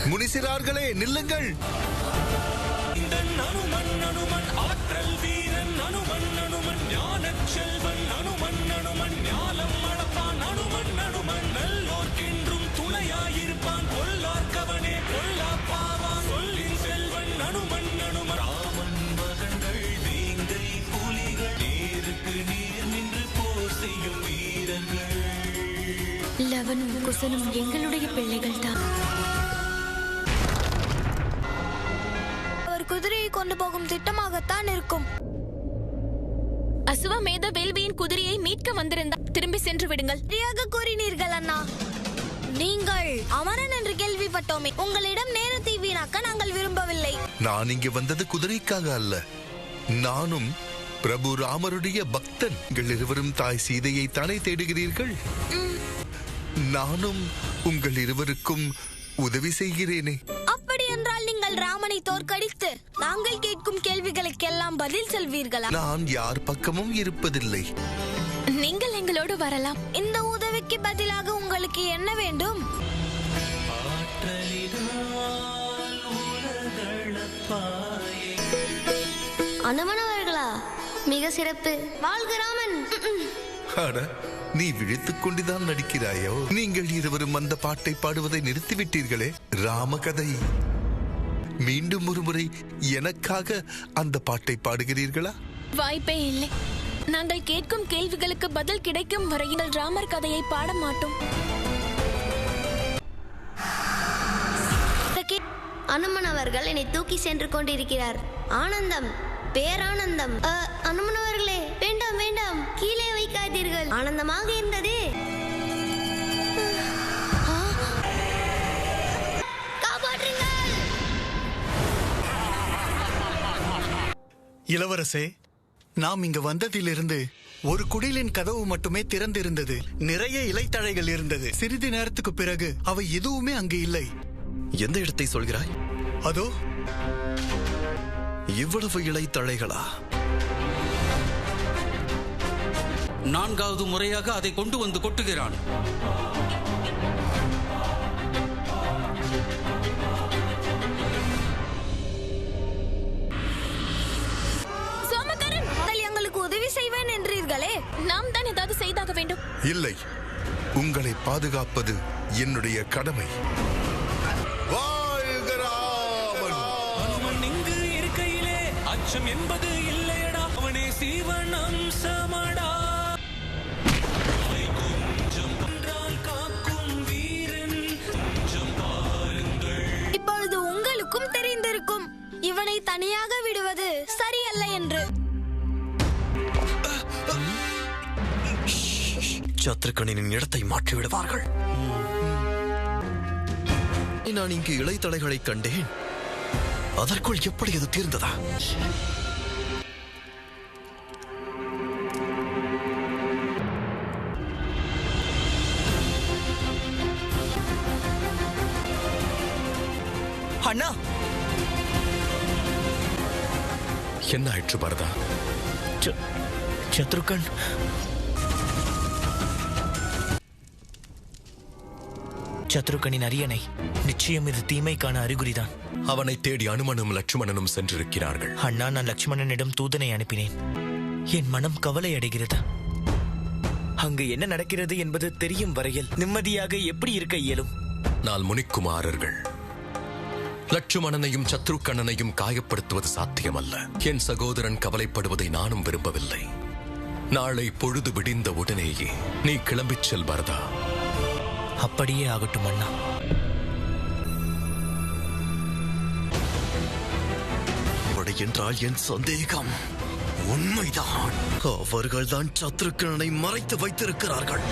முனிசிறார்களே, நில்லுங்கள். ஆற்றல் வீரன் அனுமன், அனுமன் ஞானச் செல்வன் அனுமன், அனுமன் ஞானம் அளப்பான் அனுமன், அனுமன் நல்லோர்க்கென்றும் துணையாயிருப்பான். கொல்லார்கவனே கொல்லா பாவான் சொல்லின் செல்வன் அனுமன், அனுமன் ராமன் மகன்கள் வேங்கை புலிகள், நேருக்கு நேர் நின்று போர் செய்யும் வீரர்கள். லவனும் குசனும் எங்களுடைய பிள்ளைகள் தான். குதிரையை கொண்டு போகும் திட்டமாகத்தான் இருக்கும். அசுவமேத வேள்வியின் குதிரையை மீட்க வந்திருந்தார். திரும்பி சென்று விடுங்கள். சரியாக கூறினீர்கள் அண்ணா. நீங்கள் அமரன் என்று கேள்விப்பட்டோமே. உங்களிடம் நேரத்தை வீணாக்க நாங்கள் விரும்பவில்லை. நான் இங்கு வந்தது குதிரைக்காக அல்ல. நானும் பிரபு ராமருடைய பக்தன். உங்கள் இருவரும் தாய் சீதையை தானே தேடுகிறீர்கள். நானும் உங்கள் இருவருக்கும் உதவி செய்கிறேனே. அப்படி என்றால் நீங்கள் ராமனை தோற்கடித்து நாங்கள் கேட்கும் கேள்விகளுக்கெல்லாம் பதில் சொல்வீர்களா? நான் யார் பக்கமும் இருப்பதில்லை. நீங்கள் எங்களோடு வரலாம். இந்த உதவிக்கு பதிலாக உங்களுக்கு என்ன வேண்டும்? அனுமனவர்களா? மிக சிறப்பு. வாழ்க ராமன். நீ விழித்துக் கொண்டுதான் நடிக்கிறாயோ? நீங்கள் இருவரும் அந்த பாட்டை பாடுவதை நிறுத்திவிட்டீர்களே. ராமகதை. மீண்டும் ஒரு முறை எனக்காக அந்த பாட்டை பாடுகிறீர்களா? வாய்ப்பே இல்லை. நாங்கள் கேட்கும் கேள்விகளுக்கு பதில் கிடைக்கும் வரையில் ராமர் கதையை பாட மாட்டோம். அனுமன் அவர்கள் என்னை தூக்கி சென்று கொண்டிருக்கிறார். ஆனந்தம், பேரானந்தம். அனுமன் அவர்களே, வேண்டாம் வேண்டாம், கீழே வைக்காதீர்கள். ஆனந்தமாக இருந்தது. காப்பாற்றுங்கள். இளவரசே, நாம் இங்கு வந்ததிலிருந்து ஒரு குடிலின் கதவு மட்டுமே திறந்திருந்தது. நிறைய இலைத்தழைகள் இருந்தது. சிறிது நேரத்துக்கு பிறகு அவை எதுவுமே அங்கு இல்லை. எந்த இடத்தை சொல்கிறாய்? அதோ. இவ்வளவு இலைத்தழைகளா? நான்காவது முறையாக அதை கொண்டு வந்து கொட்டுகிறான். சோமகரன், எங்களுக்கு உதவி செய்வேன் என்றீர்களே. நாம் தான் ஏதாவது செய்தாக வேண்டும். இல்லை, உங்களை பாதுகாப்பது என்னுடைய கடமை. அச்சம் என்பது இல்லையடா, அவனே சீவன் அம்சமடா. கொஞ்சம் ஒன்றால் காக்கும் வீரன், கொஞ்சம் பாருங்கள். இப்பொழுது உங்களுக்கும் தெரிந்திருக்கும் இவனை தனியாக விடுவது சரியல்ல என்று. சத்ருக்கனின் இடத்தை மாற்றி விடுவார்கள். நான் இங்கு இலைத்தழைகளை கண்டேன். அதற்குள் எப்படி அது தீர்ந்ததா? அண்ணா, என்ன ஆயிற்று பரதா? சத்ருக்கன் சத்ருக்கனின் அரியணை. நிச்சயம் இது தீமைக்கான அறிகுறிதான். அவனை தேடி அனுமனும் லட்சுமணனும் சென்றிருக்கிறார்கள். அண்ணா, நான் லட்சுமணனிடம் தூதனை அனுப்பினேன். என் மனம் கவலை அடைகிறது. அங்கு என்ன நடக்கிறது என்பது தெரியும் வரையில் நிம்மதியாக எப்படி இருக்க இயலும்? நாள் முனிக்குமாரர்கள் லட்சுமணனையும் சத்ருக்கண்ணனையும் காயப்படுத்துவது சாத்தியமல்ல. என் சகோதரன் கவலைப்படுவதை நானும் விரும்பவில்லை. நாளை பொழுது விடிந்த உடனேயே நீ கிளம்பிச் செல் பரதா. அப்படியே ஆகட்டும் அண்ணா. என்றால் என் சந்தேகம் உண்மைதான். அவர்கள்தான் சத்ருக்கண்ணனை மறைத்து வைத்திருக்கிறார்கள்.